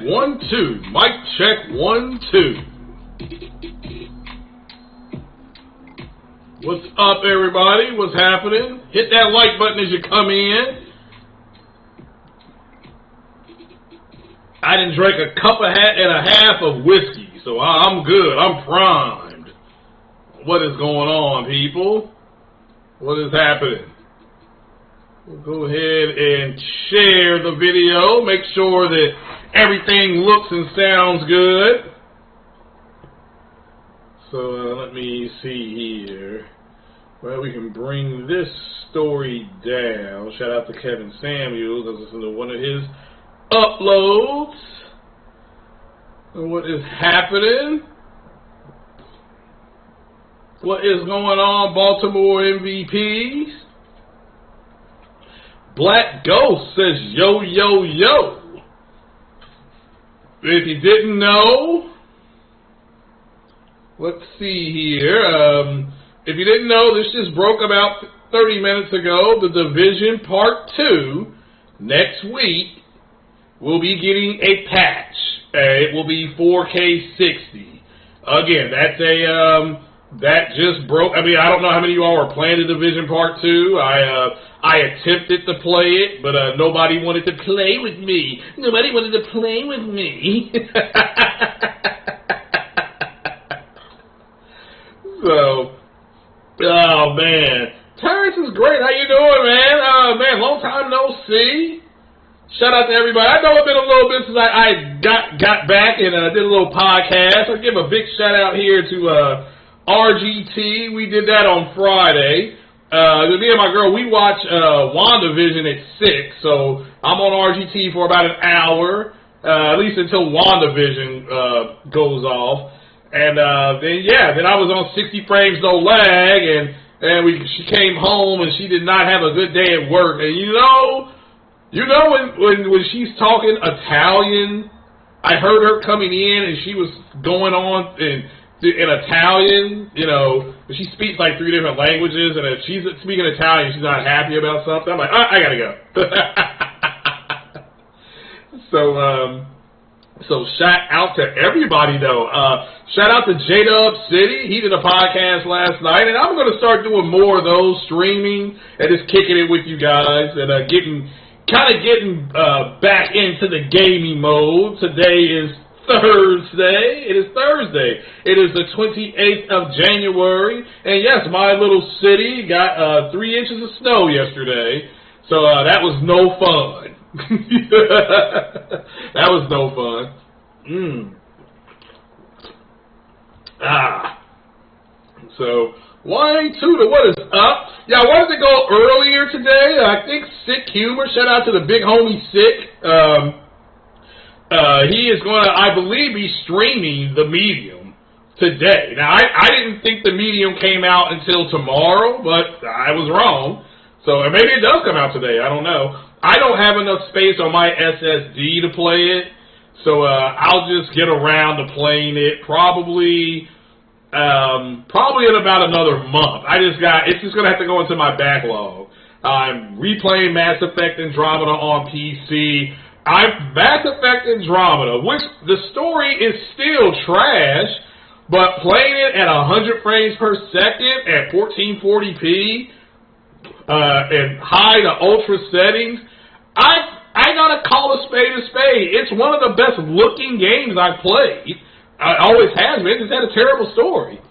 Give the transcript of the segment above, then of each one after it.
1, 2. Mic check 1, 2. What's up, everybody? What's happening? Hit that like button as you come in. I done drank a cup and a half of whiskey, so I'm good. I'm primed. What is going on, people? What is happening? We'll go ahead and share the video. Make sure that everything looks and sounds good. So let me see here. Well, we can bring this story down. Shout out to Kevin Samuels. I was listening to one of his uploads. And what is happening? What is going on, Baltimore MVPs? Black Ghost says, yo, yo, yo. If you didn't know, let's see here. If you didn't know, this just broke about 30 minutes ago. The Division Part 2 next week will be getting a patch. It will be 4K 60. Again, that's that just broke. I mean, I don't know how many of you all are playing the Division Part 2. I attempted to play it, but nobody wanted to play with me. Nobody wanted to play with me. So, oh man, Terrence is great. How you doing, man? Man, long time no see. Shout out to everybody. I know it's been a little bit since I got back and did a little podcast. I'll give a big shout out here to RGT. We did that on Friday. Me and my girl, we watch WandaVision at 6, so I'm on RGT for about an hour, at least until WandaVision goes off. And then I was on 60 frames, no lag, and she came home and she did not have a good day at work. And you know when she's talking Italian, I heard her coming in and she was going on in Italian, you know, she speaks like 3 different languages, and if she's speaking Italian, she's not happy about something, I'm like, I gotta go. So shout out to everybody, though. Shout out to J-Dub City. He did a podcast last night, and I'm going to start doing more of those, streaming and just kicking it with you guys and getting back into the gaming mode. Today is Thursday. It is Thursday. It is the 28th of January, and yes, my little city got 3 inches of snow yesterday, so that was no fun. That was no fun. So, Tuda, what is up? Yeah, I wanted to go earlier today. I think Sick Humor, shout out to the big homie Sick. He is going to, I believe, be streaming The Medium today. Now, I didn't think The Medium came out until tomorrow, but I was wrong. So, maybe it does come out today. I don't know. I don't have enough space on my SSD to play it, so I'll just get around to playing it probably in about another month. It's just gonna have to go into my backlog. I'm replaying Mass Effect Andromeda on PC. Mass Effect Andromeda, which the story is still trash, but playing it at 100 frames per second at 1440p. And high to ultra settings, I gotta call a spade a spade. It's one of the best looking games I've played. It always has been. It's had a terrible story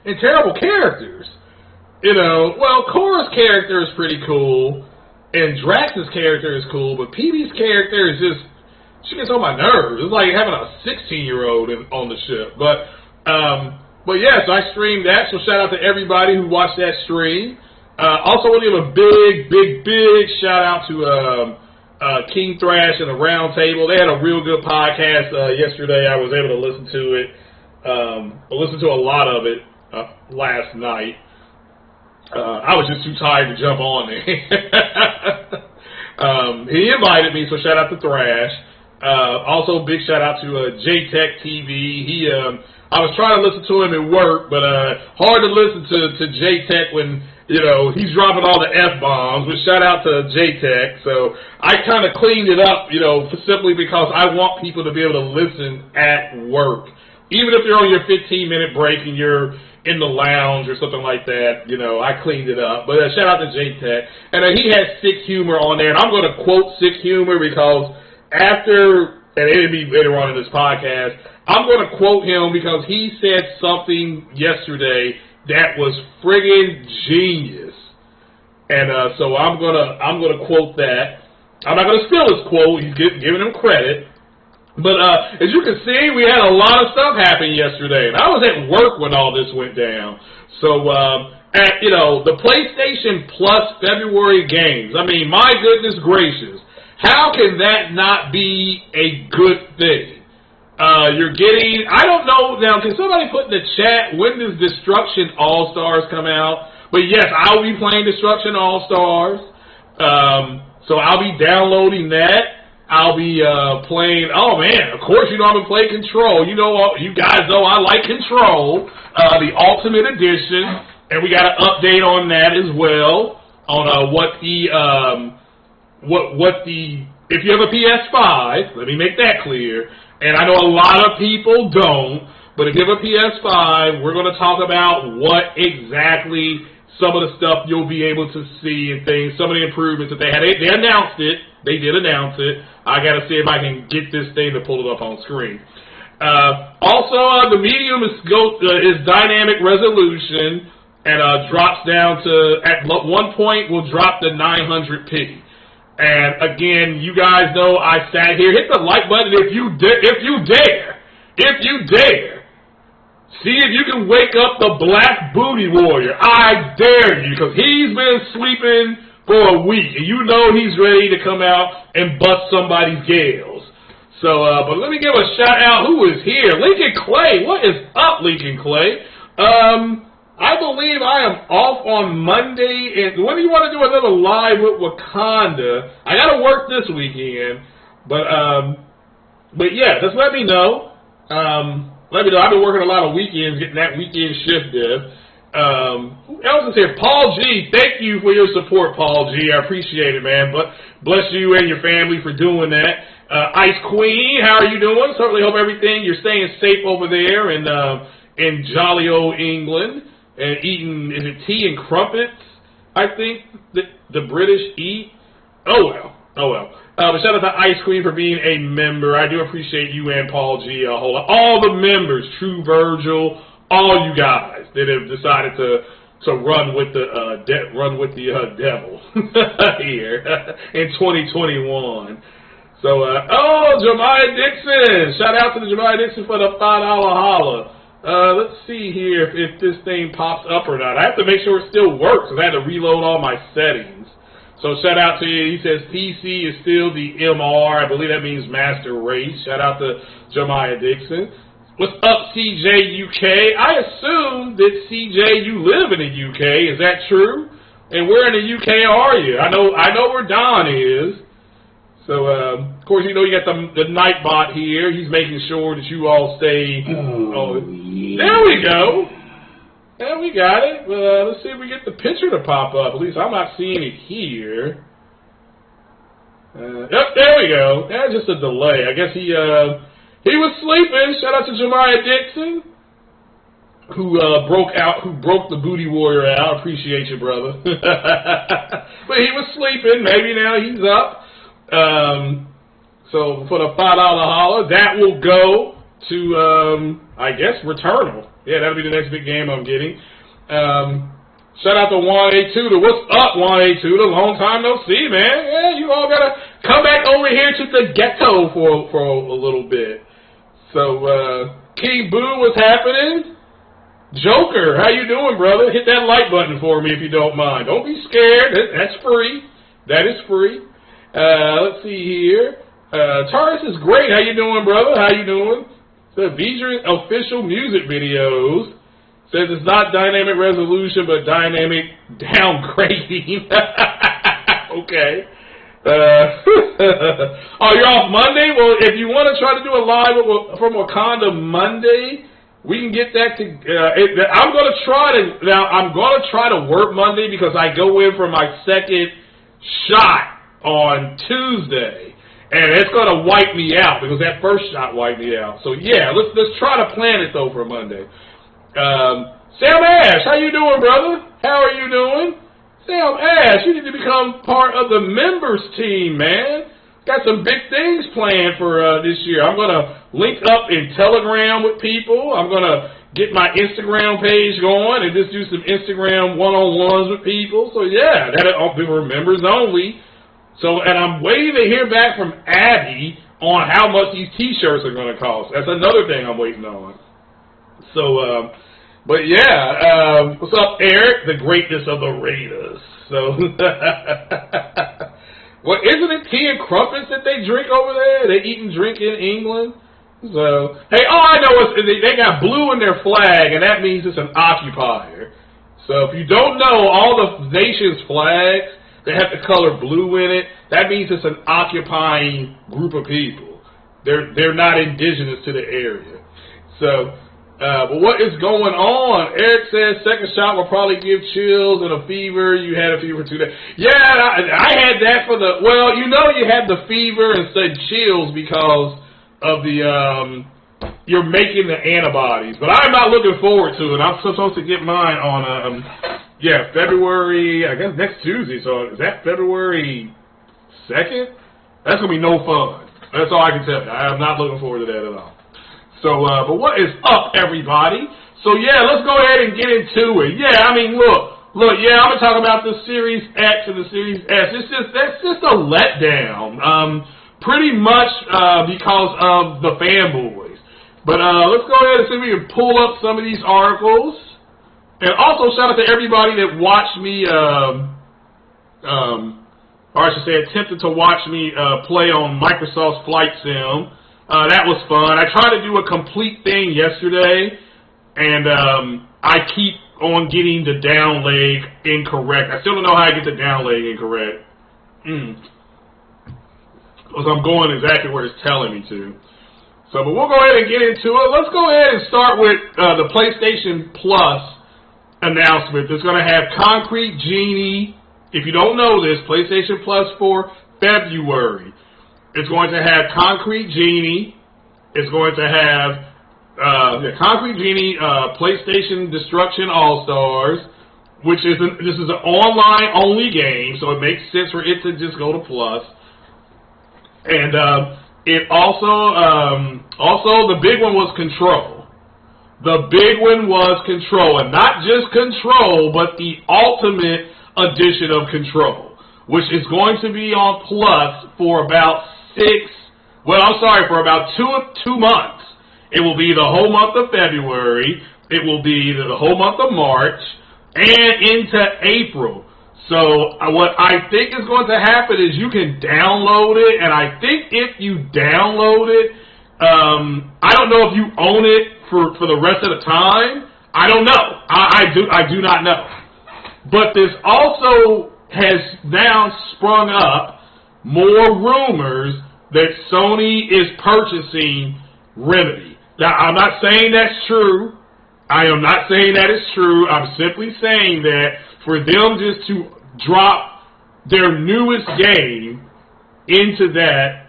and terrible characters. You know, well, Cora's character is pretty cool, and Drax's character is cool, but PB's character is just, she gets on my nerves. It's like having a 16-year-old on the ship. But yeah, so I streamed that. So shout out to everybody who watched that stream. Also want to give a big shout out to King Thrash and the Round Table. They had a real good podcast yesterday. I was able to listen to it. I listened to a lot of it last night. I was just too tired to jump on there. He invited me, so shout out to Thrash. Also, big shout out to JTech TV. I was trying to listen to him at work, but hard to listen to JTech when he's dropping all the F-bombs. But shout out to JTech. So I kind of cleaned it up, simply because I want people to be able to listen at work, even if you're on your 15-minute break and you're in the lounge or something like that. I cleaned it up. But shout out to JTech, and he has Sick Humor on there, and I'm going to quote Sick Humor because after, and it'll be later on in this podcast, I'm going to quote him because he said something yesterday that was friggin' genius. And so I'm gonna quote that. I'm not gonna steal his quote. He's giving him credit. But as you can see, we had a lot of stuff happen yesterday, and I was at work when all this went down. So at the PlayStation Plus February games. I mean, my goodness gracious, how can that not be a good thing? You're getting, I don't know, now can somebody put in the chat, when does Destruction All-Stars come out? But yes, I'll be playing Destruction All-Stars, so I'll be downloading that. I'll be playing, oh man, of course I'm going to play Control. You guys know I like Control, the Ultimate Edition, and we got an update on that as well, on if you have a PS5, let me make that clear. And I know a lot of people don't, but if you have a PS5, we're going to talk about what exactly some of the stuff you'll be able to see and things, some of the improvements that they had. They announced it. They did announce it. I got to see if I can get this thing to pull it up on screen. Also, the medium is dynamic resolution and drops down to, at one point, will drop to 900p. And again, you guys know I sat here. Hit the like button if you dare. See if you can wake up the Black Booty Warrior. I dare you, because he's been sleeping for a week, and he's ready to come out and bust somebody's gales. So, but let me give a shout out. Who is here? Lincoln Clay. What is up, Lincoln Clay? I believe I am off on Monday, and when do you want to do another live with Wakanda? I got to work this weekend, but yeah, just let me know. Let me know. I've been working a lot of weekends, getting that weekend shift in. Who else is here? Paul G. Thank you for your support, Paul G. I appreciate it, man. But bless you and your family for doing that. Ice Queen, how are you doing? Certainly hope you're staying safe over there in jolly old England. And eating, is it tea and crumpets, I think, that the British eat? Oh well. But shout out to Ice Queen for being a member. I do appreciate you and Paul G a whole lot. All the members, True Virgil, all you guys that have decided to run with the devil here in 2021. So, Jemiah Dixon. Shout out to the Jemiah Dixon for the $5 holla. Let's see here if this thing pops up or not. I have to make sure it still works, because I had to reload all my settings. So shout out to you. He says PC is still the MR. I believe that means Master Race. Shout out to Jemiah Dixon. What's up, CJ UK? I assume that CJ, you live in the UK. Is that true? And where in the UK are you? I know where Don is. So, of course, you got the Nightbot here. He's making sure that you all stay. Yeah. There we go. Yeah, we got it. Let's see if we get the picture to pop up. At least I'm not seeing it here. Yep, there we go. That's just a delay. I guess he was sleeping. Shout out to Jemiah Dixon, who broke the Booty Warrior out. Appreciate you, brother. But he was sleeping. Maybe now he's up. So for the $5 holla, that will go to, I guess, Returnal. Yeah, that'll be the next big game I'm getting. Shout out to Juan A. Tudor. What's up, Juan A. Tudor? Long time no see, man. Yeah, you all gotta come back over here to the ghetto for a little bit. So, King Boo, what's happening? Joker, how you doing, brother? Hit that like button for me if you don't mind. Don't be scared. That's free. That is free. Let's see here. Taurus is great. How you doing, brother? How you doing? So, V'ger official music videos. Says it's not dynamic resolution, but dynamic downgrading. Okay. Oh, you're off Monday? Well, if you want to try to do a live from Wakanda Monday, we can get that to. I'm going to try to. Now, I'm going to try to work Monday because I go in for my second shot on Tuesday, and it's going to wipe me out because that first shot wiped me out. So yeah, let's try to plan it though for Monday. Sam Ash, how you doing, brother? How are you doing? Sam Ash, you need to become part of the members team, man. Got some big things planned for this year. I'm going to link up in Telegram with people. I'm going to get my Instagram page going and just do some Instagram one-on-ones with people. So, yeah, that'll be for members only. So, and I'm waiting to hear back from Abby on how much these T-shirts are going to cost. That's another thing I'm waiting on. So, but yeah, what's up, Eric? The greatness of the Raiders. So, well, isn't it tea and crumpets that they drink over there? They eat and drink in England. So, hey, all I know is they got blue in their flag, and that means it's an occupier. So, if you don't know, all the nation's flags, they have the color blue in it. That means it's an occupying group of people. They're not indigenous to the area. So. But what is going on? Eric says second shot will probably give chills and a fever. You had a fever 2 days. Yeah, I had that for the. Well, you know, you had the fever and said chills because of the you're making the antibodies. But I'm not looking forward to it. I'm supposed to get mine on February. I guess next Tuesday. So is that February 2nd? That's gonna be no fun. That's all I can tell you. I am not looking forward to that at all. So, but what is up, everybody? So, yeah, let's go ahead and get into it. Yeah, I mean, look, yeah, I'm going to talk about the Series X and the Series S. That's just a letdown, pretty much because of the fanboys. But let's go ahead and see if we can pull up some of these articles. And also, shout out to everybody that watched me, or I should say attempted to watch me play on Microsoft's Flight Sim. That was fun. I tried to do a complete thing yesterday, and I keep on getting the down leg incorrect. I still don't know how I get the down leg incorrect. Because I'm going exactly where it's telling me to. So, but we'll go ahead and get into it. Let's go ahead and start with the PlayStation Plus announcement. It's going to have Concrete Genie. If you don't know this, PlayStation Plus for February. It's going to have Concrete Genie. It's going to have Concrete Genie, PlayStation Destruction All-Stars, which is this is an online-only game, so it makes sense for it to just go to Plus. And it also the big one was Control. The big one was Control, and not just Control, but the Ultimate Edition of Control, which is going to be on Plus for about for about two months. It will be the whole month of February. It will be the whole month of March and into April. So what I think is going to happen is you can download it, and I think if you download it, I don't know if you own it for the rest of the time. I don't know. I do not know. But this also has now sprung up more rumors that Sony is purchasing Remedy. Now, I'm not saying that's true. I am not saying that is true. I'm simply saying that for them just to drop their newest game into that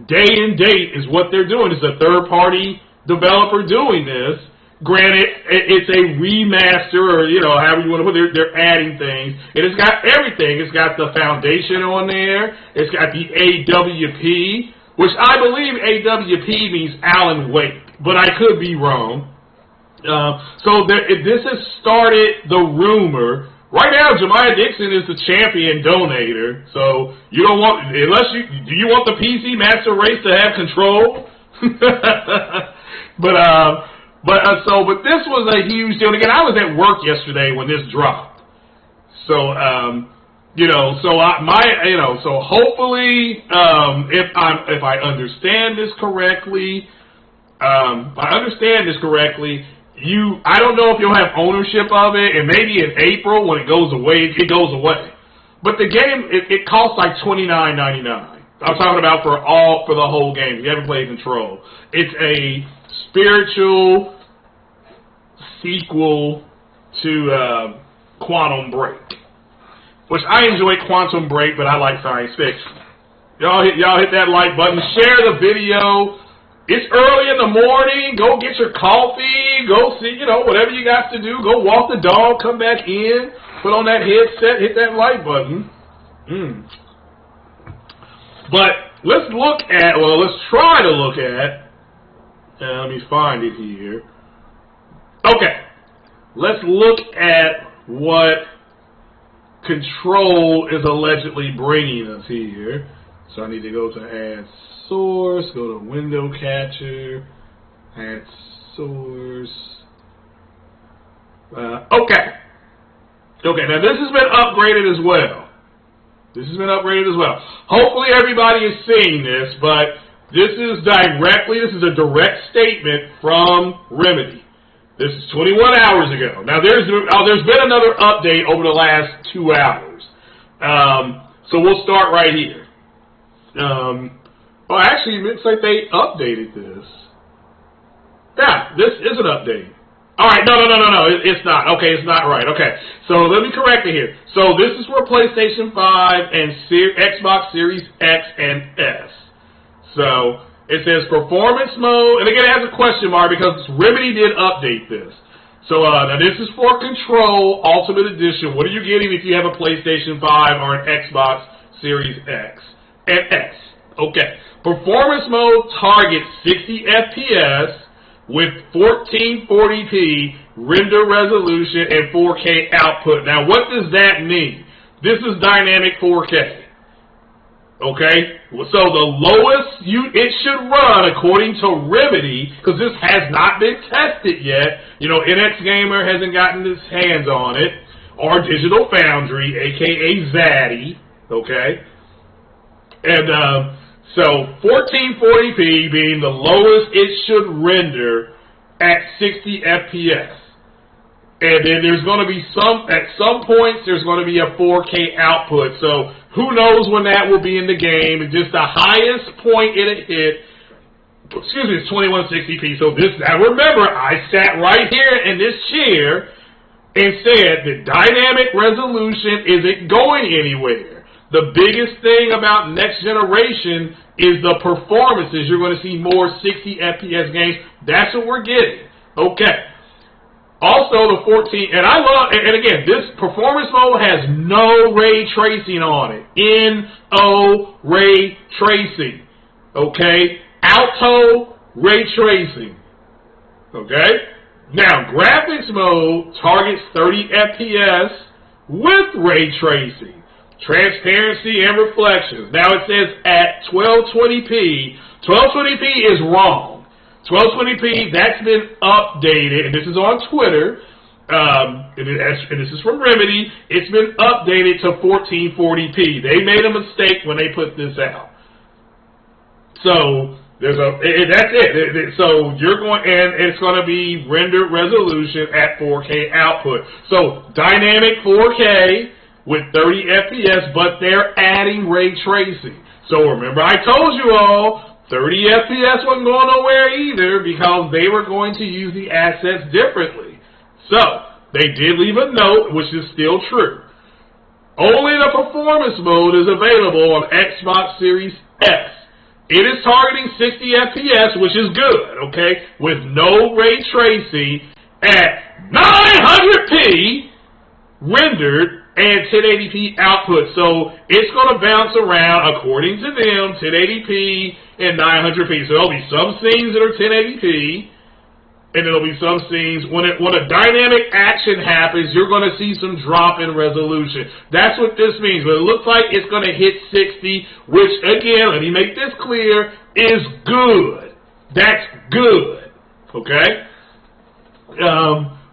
day and date is what they're doing. It's a third-party developer doing this. Granted, it's a remaster, or, however you want to put it, they're adding things. And it's got everything. It's got the Foundation on there. It's got the AWP, which I believe AWP means Alan Wake, but I could be wrong. So this has started the rumor. Right now, Jemiah Dixon is the champion donator. So you don't want, do you want the PC Master Race to have Control? But this was a huge deal. Again, I was at work yesterday when this dropped. So, so hopefully, if I understand this correctly, I don't know if you'll have ownership of it, and maybe in April when it goes away, it goes away. But the game, it costs like $29.99. I'm talking about for the whole game. If you haven't played Control, it's a spiritual sequel to Quantum Break, which I enjoy Quantum Break, but I like science fiction. Y'all hit that like button, share the video. It's early in the morning. Go get your coffee. Go see, whatever you got to do. Go walk the dog. Come back in. Put on that headset. Hit that like button. But let's try to look at. Let me find it here. Okay. Let's look at what Control is allegedly bringing us here. So I need to go to Add Source, go to Window Catcher, Add Source. Okay, now this has been upgraded as well. Hopefully everybody is seeing this, but this is a direct statement from Remedy. This is 21 hours ago. Now there's been another update over the last 2 hours. So we'll start right here. Actually, it looks like they updated this. Yeah, this is an update. Alright, no, it's not. Okay, it's not right. Okay, so let me correct it here. So this is for PlayStation 5 and Xbox Series X and S. So it says Performance Mode, and again it has a question mark because Remedy did update this. So now this is for Control Ultimate Edition. What are you getting if you have a PlayStation 5 or an Xbox Series X and S? Okay. Performance Mode targets 60 FPS with 1440p render resolution and 4K output. Now, what does that mean? This is dynamic 4K. Okay? So the lowest it should run, according to Remedy, because this has not been tested yet. NX Gamer hasn't gotten his hands on it, or Digital Foundry, a.k.a. Zaddy. Okay? And, so 1440p being the lowest it should render at 60 FPS. And then there's going to be at some points there's going to be a 4K output. So who knows when that will be in the game. And just the highest point it'll hit, is 2160p. So now remember, I sat right here in this chair and said the dynamic resolution isn't going anywhere. The biggest thing about next generation is the performances. You're going to see more 60 FPS games. That's what we're getting. Okay. Also, the 14, and again, this performance mode has no ray tracing on it. No ray tracing. Okay. Auto ray tracing. Okay. Now, graphics mode targets 30 FPS with ray tracing. Transparency and reflections. Now it says at 1220p. 1220p is wrong. 1220p, that's been updated, and this is on Twitter, and this is from Remedy. It's been updated to 1440p. They made a mistake when they put this out. So that's it. So you're going, and it's going to be rendered resolution at 4K output. So dynamic 4K. With 30 FPS, but they're adding ray tracing. So remember I told you all, 30 FPS wasn't going nowhere either because they were going to use the assets differently. So, they did leave a note, which is still true. Only the performance mode is available on Xbox Series X. It is targeting 60 FPS, which is good, okay, with no ray tracing at 900p rendered and 1080p output. So it's going to bounce around, according to them, 1080p and 900p. So there'll be some scenes that are 1080p, and there'll be some scenes when a dynamic action happens, you're going to see some drop in resolution. That's what this means. But it looks like it's going to hit 60, which, again, let me make this clear, is good. That's good. Okay?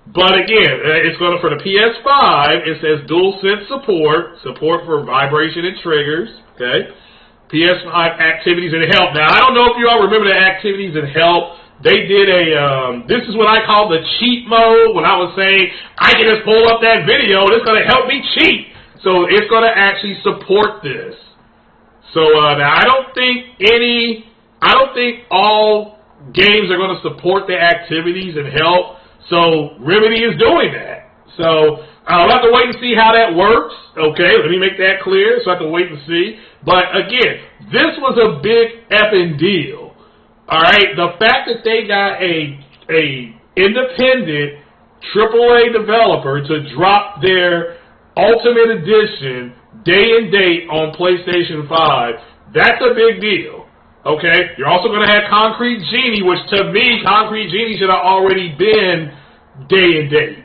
But again, it's going to, for the PS5, it says DualSense support for vibration and triggers, okay? PS5 activities and help. Now, I don't know if you all remember the activities and help. They did this is what I call the cheat mode, when I was saying, I can just pull up that video and it's going to help me cheat. So it's going to actually support this. So now I don't think all games are going to support the activities and help. So Remedy is doing that. So I'll have to wait and see how that works. Okay, let me make that clear. So I have to wait and see. But again, this was a big effing deal. All right, the fact that they got a independent AAA developer to drop their Ultimate Edition day and date on PlayStation 5, that's a big deal. Okay, you're also going to have Concrete Genie, which to me, Concrete Genie should have already been day and date.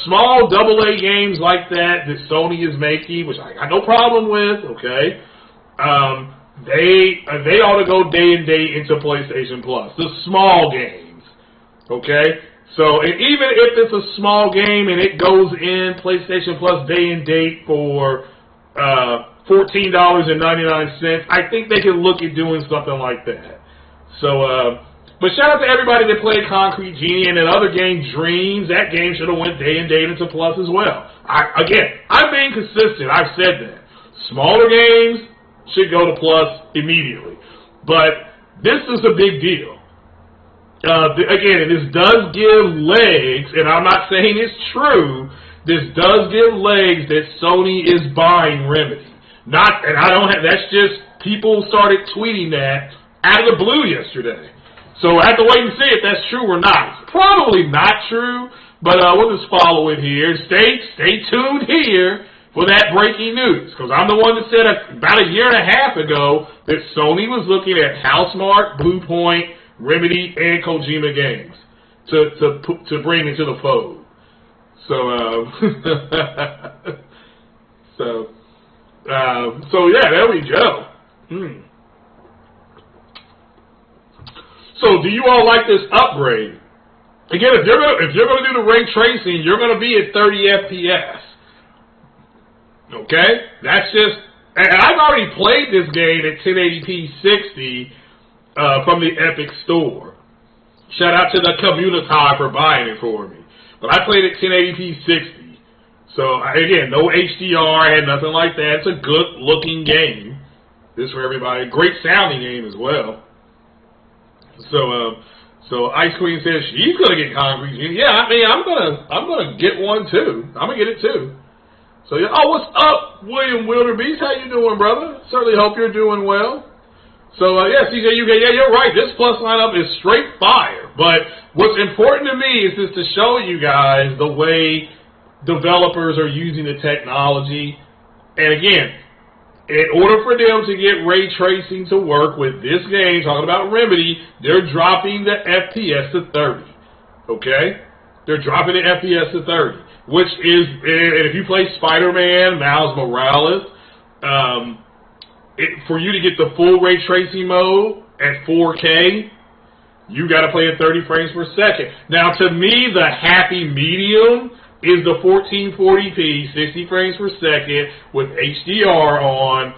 Small AA games like that Sony is making, which I got no problem with. Okay, they ought to go day and date into PlayStation Plus. The small games. Okay, so and even if it's a small game and it goes in PlayStation Plus day and date for $14.99, I think they can look at doing something like that. So, but shout out to everybody that played Concrete Genie and that other game, Dreams. That game should have went day and date into Plus as well. I'm being consistent. I've said that. Smaller games should go to Plus immediately. But this is a big deal. Again, this does give legs, and I'm not saying it's true, this does give legs that Sony is buying Remedy. That's just, people started tweeting that out of the blue yesterday. So I have to wait and see if that's true or not. It's probably not true, but we'll just follow it here. Stay tuned here for that breaking news, because I'm the one that said about a year and a half ago that Sony was looking at Housemarque, Bluepoint, Remedy, and Kojima games to bring into the fold. So yeah, there we go. So do you all like this upgrade? Again, if you're gonna do the ray tracing, you're gonna be at 30 FPS. Okay, that's just, and I've already played this game at 1080p 60 from the Epic Store. Shout out to the community for buying it for me. But I played it 1080p 60. So, again, no HDR, had nothing like that. It's a good-looking game. This for everybody. Great sounding game as well. So Ice Queen says she's gonna get Concrete Genie. Yeah, I mean, I'm gonna get one too. I'm gonna get it too. So yeah. Oh, what's up, William Wilderbeest? How you doing, brother? Certainly hope you're doing well. So yeah, CJ UK. Yeah, you're right. This Plus lineup is straight fire. But what's important to me is just to show you guys the way developers are using the technology. And again, in order for them to get ray tracing to work with this game, talking about Remedy, they're dropping the FPS to 30. Okay? They're dropping the FPS to 30. Which is, and if you play Spider-Man, Miles Morales, for you to get the full ray tracing mode at 4K, you got to play at 30 frames per second. Now, to me, the happy medium is the 1440p, 60 frames per second with HDR on,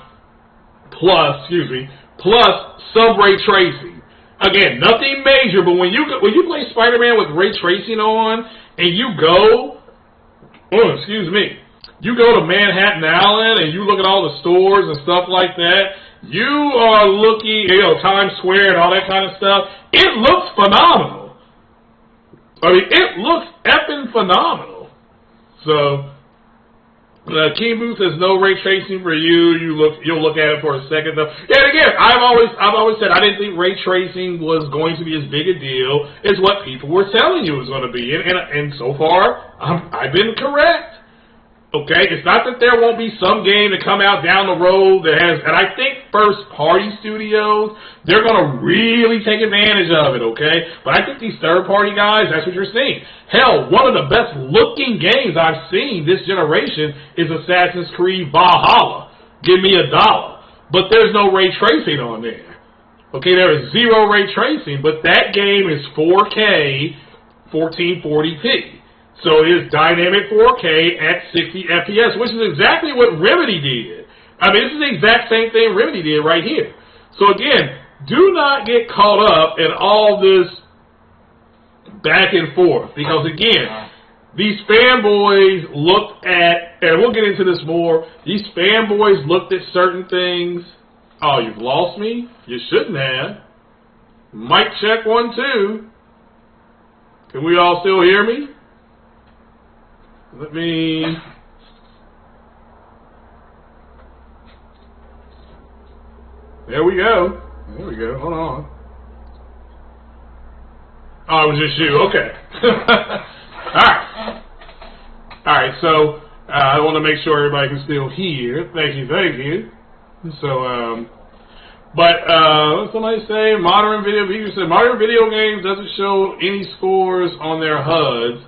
plus some ray tracing. Again, nothing major, but when you play Spider-Man with ray tracing on and you go to Manhattan Island and you look at all the stores and stuff like that, you are looking, Times Square and all that kind of stuff. It looks phenomenal. I mean, it looks effing phenomenal. So, King Boo says no ray tracing for you. You'll look at it for a second though. And again, I've always said I didn't think ray tracing was going to be as big a deal as what people were telling you it was going to be. And so far, I've been correct. Okay, it's not that there won't be some game to come out down the road that has, and I think first-party studios, they're going to really take advantage of it, okay? But I think these third-party guys, that's what you're seeing. Hell, one of the best-looking games I've seen this generation is Assassin's Creed Valhalla. Give me $1. But there's no ray tracing on there. Okay, there is zero ray tracing, but that game is 4K, 1440p. So it is dynamic 4K at 60 FPS, which is exactly what Remedy did. I mean, this is the exact same thing Remedy did right here. So again, do not get caught up in all this back and forth. Because again, these fanboys looked at and we'll get into this more, these fanboys looked at certain things. Oh, you've lost me? You shouldn't have. Mic check 1, 2. Can we all still hear me? Let me... There we go. There we go. Hold on. Oh, it was just you. Okay. Alright. Alright, so I want to make sure everybody can still hear. Thank you, thank you. So, what somebody say? Modern video games doesn't show any scores on their HUDs,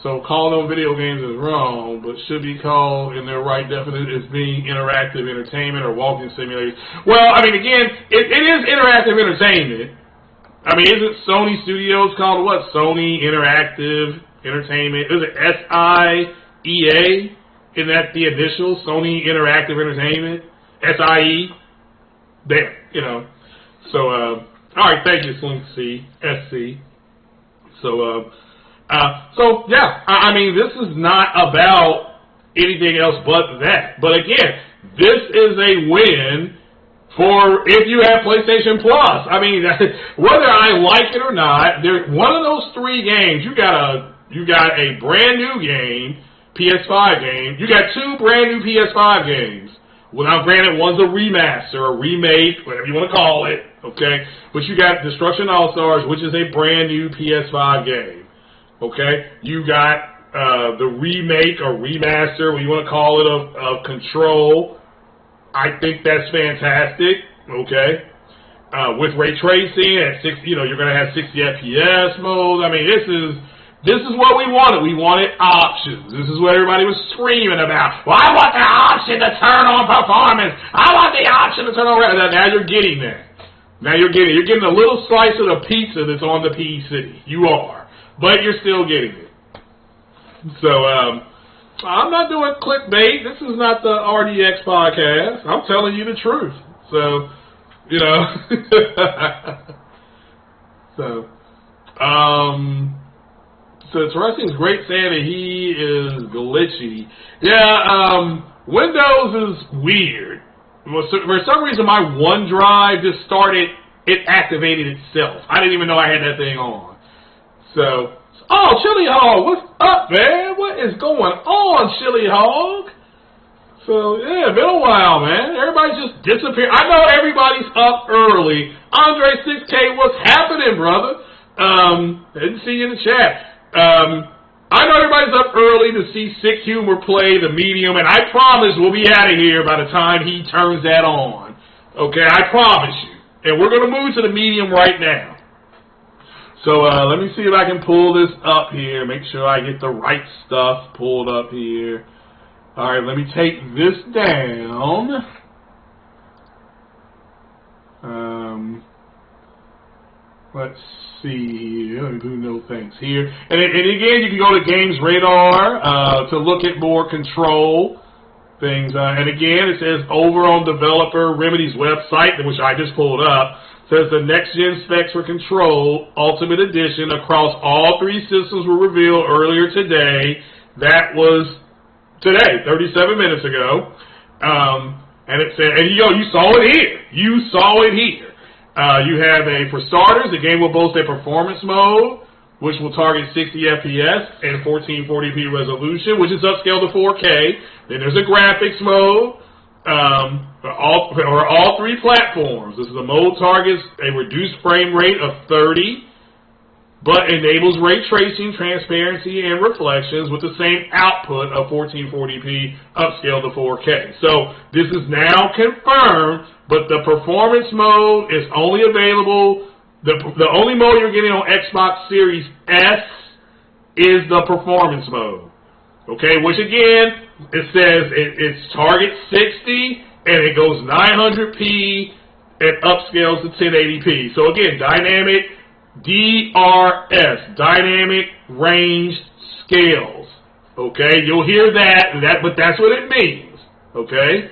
so calling them video games is wrong, but should be called in their right definition as being interactive entertainment or walking simulators. Well, I mean, again, it is interactive entertainment. I mean, isn't Sony Studios called what? Sony Interactive Entertainment. Is it SIEA? Isn't that the initial? Sony Interactive Entertainment? SIE? There, you know. So, all right, thank you, Sling C, SC. So, yeah, I mean, this is not about anything else but that. But again, this is a win for if you have PlayStation Plus. I mean, whether I like it or not, one of those 3 games, you got a brand new game, PS5 game. You got 2 brand new PS5 games. Well, now, granted, one's a remaster, a remake, whatever you want to call it, okay? But you got Destruction All-Stars, which is a brand new PS5 game, okay? You got the remake or remaster, what you want to call it, of Control. I think that's fantastic, okay? With ray tracing at 60, you're going to have 60 FPS mode. I mean, this is what we wanted. We wanted options. This is what everybody was screaming about. Well, I want the option to turn on performance. I want the option to turn on... Now you're getting that. You're getting a little slice of the pizza that's on the PC. You are. But you're still getting it. So, I'm not doing clickbait. This is not the RDX podcast. I'm telling you the truth. So, So Wrestling's great saying that he is glitchy. Yeah, Windows is weird. For some reason, my OneDrive just it activated itself. I didn't even know I had that thing on. So, Chili Hog, what's up, man? What is going on, Chili Hog? So, yeah, been a while, man. Everybody's just disappeared. I know everybody's up early. Andre 6K, what's happening, brother? Didn't see you in the chat. I know everybody's up early to see Sick Humor play the medium, and I promise we'll be out of here by the time he turns that on. Okay, I promise you. And we're going to move to the medium right now. So let me see if I can pull this up here, make sure I get the right stuff pulled up here. All right, let me take this down. Let's see here. Let me do no thanks here. And again, you can go to Games Radar to look at more Control things. And again, it says over on Developer Remedy's website, which I just pulled up, says the next-gen specs for Control Ultimate Edition across all 3 systems were revealed earlier today. That was today, 37 minutes ago. And it said, and you saw it here. You saw it here. You have for starters, the game will boast a performance mode, which will target 60 FPS and 1440p resolution, which is upscaled to 4K. Then there's a graphics mode for all 3 platforms. This is a mode targets a reduced frame rate of 30, but enables ray tracing, transparency, and reflections with the same output of 1440p upscaled to 4K. So this is now confirmed, but the performance mode is only available. The only mode you're getting on Xbox Series S is the performance mode. Okay, which again, it says it's target 60 and it goes 900p and upscales to 1080p. So again, dynamic DRS, dynamic range scales. Okay, you'll hear that, but that's what it means. Okay.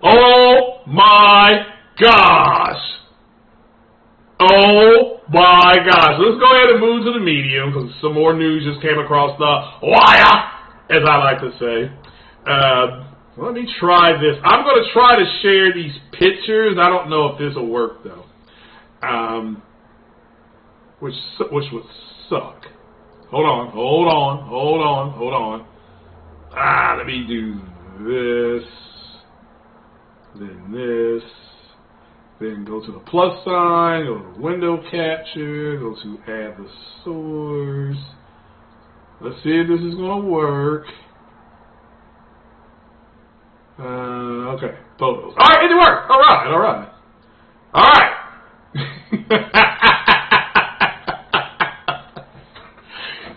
Oh my gosh. Oh my gosh. Let's go ahead and move to the medium because some more news just came across the wire. as I like to say. Let me try this. I'm going to try to share these pictures. I don't know if this will work, though. Which would suck. Hold on. Let me do this. Then this. Then go to the plus sign, go to window capture, go to add the source. Let's see if this is going to work. Okay, photos. All right, it worked. All right.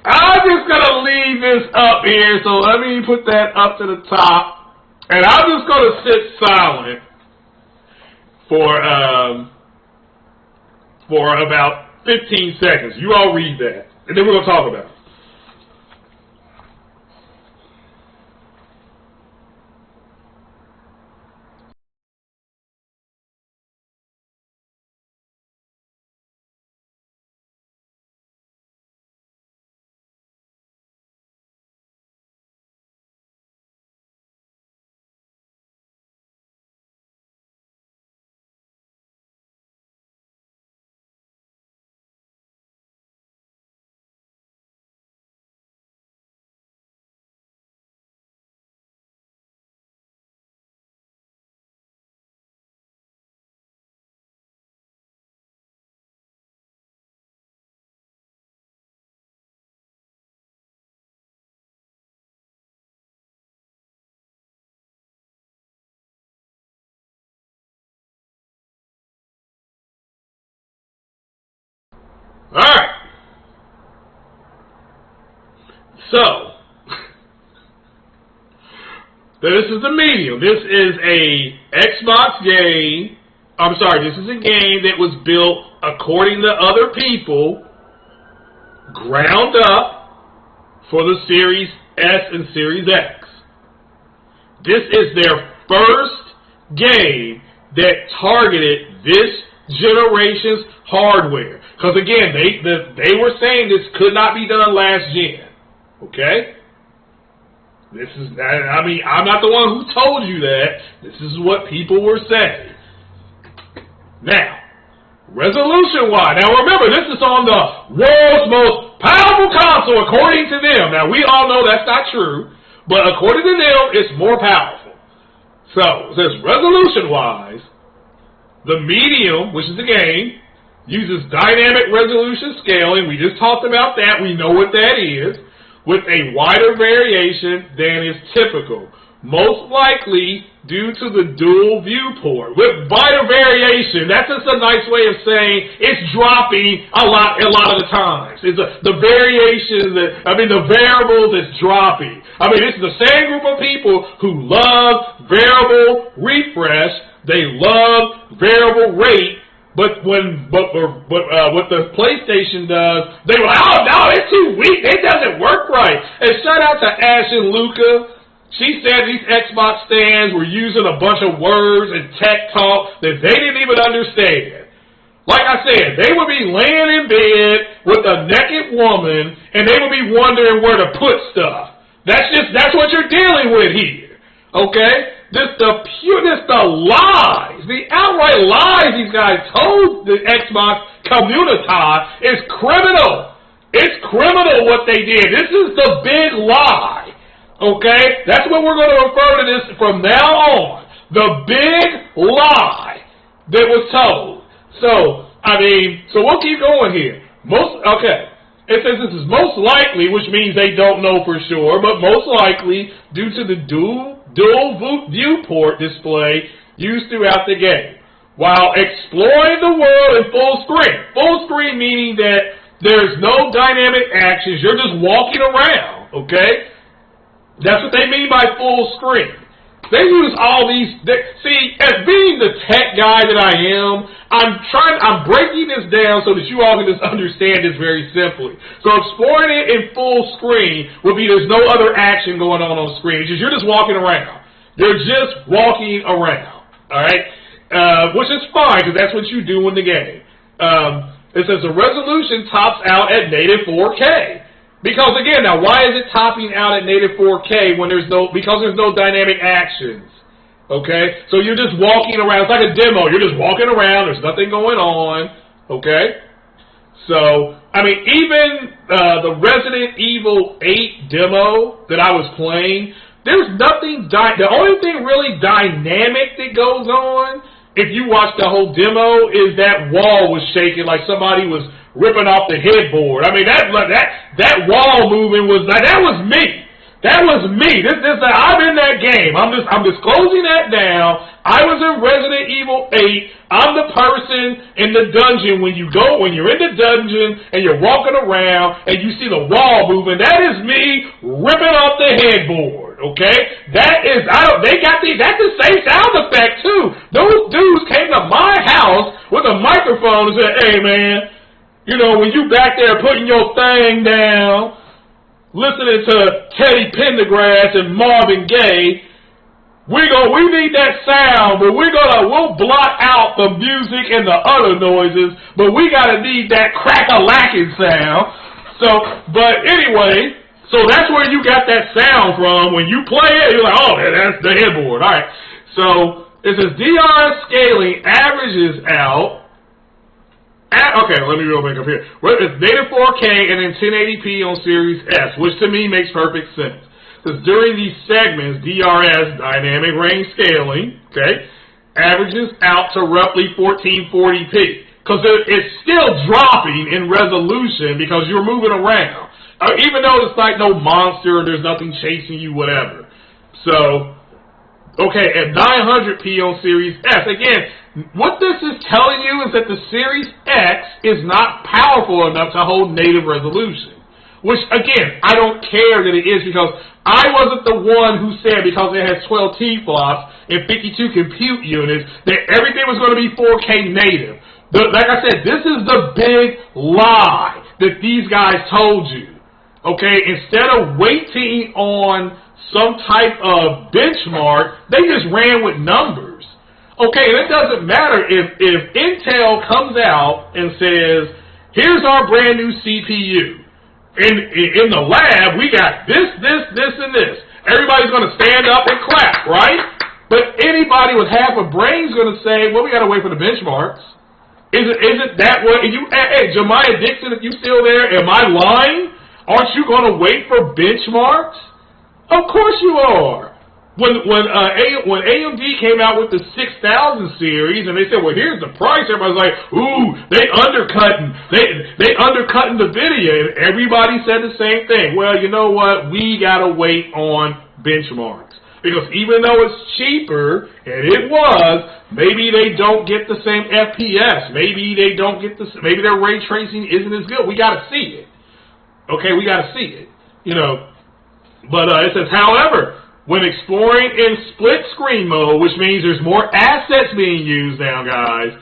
I'm just going to leave this up here, so let me put that up to the top. And I'm just going to sit silent for about 15 seconds. You all read that, and then we're going to talk about it. All right. So, this is the medium. This is a Xbox game. I'm sorry, this is a game that was built according to other people, ground up for the Series S and Series X. This is their first game that targeted this generation's hardware. Because again, they were saying this could not be done last gen. Okay? This is, I mean, I'm not the one who told you that. This is what people were saying. Now, resolution-wise, now remember, this is on the world's most powerful console, according to them. Now, we all know that's not true, but according to them, it's more powerful. So, it says resolution-wise, the medium, which is the game, uses dynamic resolution scaling. We just talked about that. We know what that is. With a wider variation than is typical. Most likely due to the dual viewport. With wider variation, that's just a nice way of saying it's dropping a lot of the times. It's the variation, the variables is dropping. I mean, it's the same group of people who love variable refresh. They love variable rate. But what the PlayStation does, they were like, oh no, it's too weak. It doesn't work right. And shout out to Ash and Luca. She said these Xbox stands were using a bunch of words and tech talk that they didn't even understand. Like I said, they would be laying in bed with a naked woman, and they would be wondering where to put stuff. That's what you're dealing with here. Okay? The lies, the outright lies these guys told the Xbox community is criminal. It's criminal what they did. This is the big lie. Okay? That's what we're going to refer to this from now on. The big lie that was told. So we'll keep going here. It says this is most likely, which means they don't know for sure, but most likely due to the dual viewport display used throughout the game. While exploring the world in full screen. Full screen meaning that there's no dynamic actions. You're just walking around, okay? That's what they mean by full screen. They use all these... as being the tech guy that I am, I'm breaking this down so that you all can just understand this very simply. So exploring it in full screen would be there's no other action going on screen. You're just walking around. You're just walking around. All right? Which is fine, because that's what you do in the game. It says the resolution tops out at native 4K. Because again, now why is it topping out at native 4K when because there's no dynamic actions? Okay, so you're just walking around. It's like a demo. You're just walking around. There's nothing going on. Okay, so I mean, even the Resident Evil 8 demo that I was playing, there's nothing. The only thing really dynamic that goes on, if you watch the whole demo, is that wall was shaking like somebody was ripping off the headboard. I mean, that wall moving was that was me. That was me. I'm in that game. I'm disclosing that now. I was in Resident Evil 8. I'm the person in the dungeon when you're in the dungeon and you're walking around and you see the wall moving. That is me ripping off the headboard. Okay? that's the same sound effect too. Those dudes came to my house with a microphone and said, "Hey man, you know, when you back there putting your thing down, listening to Teddy Pendergrass and Marvin Gaye, we need that sound, but we'll block out the music and the other noises, but we gotta need that crack-a-lacking sound." But anyway, so that's where you got that sound from. When you play it, you're like, oh, that's the headboard. All right. So it says DRS scaling averages out. Okay, let me go back up here. It's native 4K and then 1080p on Series S, which to me makes perfect sense. Because during these segments, DRS, dynamic range scaling, okay, averages out to roughly 1440p. Because it's still dropping in resolution because you're moving around. Even though it's like no monster, there's nothing chasing you, whatever. So, okay, at 900p on Series S. Again, what this is telling you is that the Series X is not powerful enough to hold native resolution. Which, again, I don't care that it is because I wasn't the one who said because it has 12 T-flops and 52 compute units that everything was going to be 4K native. Like I said, this is the big lie that these guys told you. Okay, instead of waiting on some type of benchmark, they just ran with numbers. Okay, and it doesn't matter if Intel comes out and says, here's our brand new CPU. In the lab, we got this, and this. Everybody's going to stand up and clap, right? But anybody with half a brain's going to say, well, we got to wait for the benchmarks. Isn't that what, hey, Jemiah Dixon, if you still there, am I lying? Aren't you going to wait for benchmarks? Of course you are. When AMD came out with the 6000 series and they said, well, here's the price, everybody's like, ooh, they undercutting the video. And everybody said the same thing. Well, you know what? We got to wait on benchmarks. Because even though it's cheaper, and it was, maybe they don't get the same FPS. Maybe they don't get maybe their ray tracing isn't as good. We got to see it. Okay, we got to see it. You know, but it says, however, when exploring in split screen mode, which means there's more assets being used now, guys,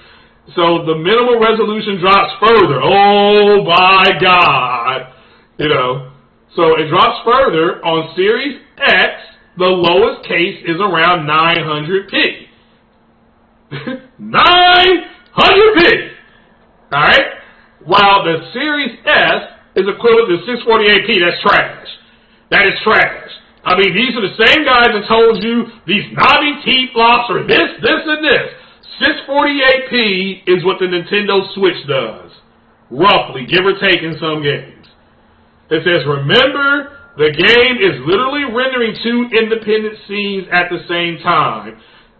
so the minimal resolution drops further. Oh, my God. You know, so it drops further on Series X. The lowest case is around 900p. 900p! Alright? While the Series S is equivalent to 648p, that's trash. That is trash. I mean, these are the same guys that told you these knobby T-flops are this, and this. 648p is what the Nintendo Switch does. Roughly, give or take in some games. It says, remember, the game is literally rendering two independent scenes at the same time,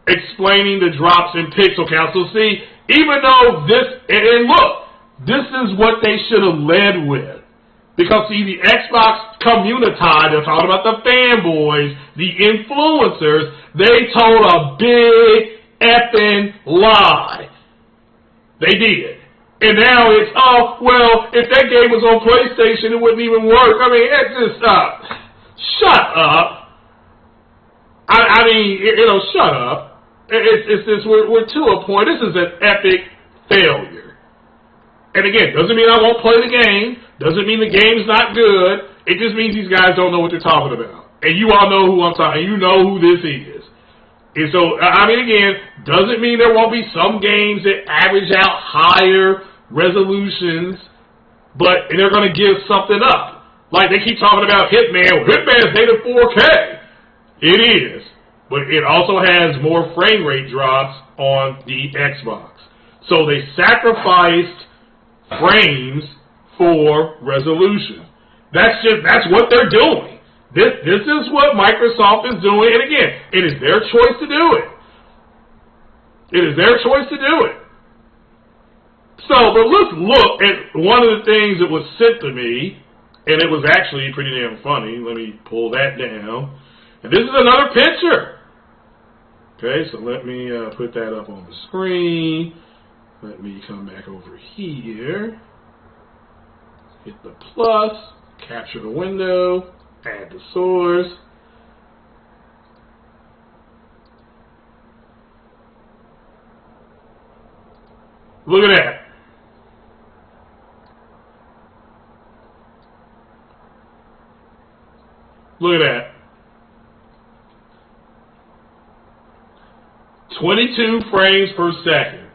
explaining the drops in pixel count. So see, even though this, and look, this is what they should have led with. Because see, the Xbox community, they're talking about the fanboys, the influencers, they told a big effing lie. They did. And now it's, oh, well, if that game was on PlayStation, it wouldn't even work. I mean, it's just, shut up. I mean, you know, shut up. It's just, we're to a point, this is an epic failure. And again, doesn't mean I won't play the game, doesn't mean the game's not good, it just means these guys don't know what they're talking about. And you all know who I'm talking, you know who this is. And so, I mean, again, doesn't mean there won't be some games that average out higher resolutions, but they're going to give something up. Like they keep talking about Hitman. Hitman's native 4K. It is. But it also has more frame rate drops on the Xbox. So they sacrificed frames for resolution. That's what they're doing. This is what Microsoft is doing. And again, it is their choice to do it. It is their choice to do it. So, but let's look at one of the things that was sent to me, and it was actually pretty damn funny. Let me pull that down. And this is another picture. Okay, so let me put that up on the screen. Let me come back over here. Hit the plus, capture the window, add the source. Look at that. Look at that. 22 frames per second.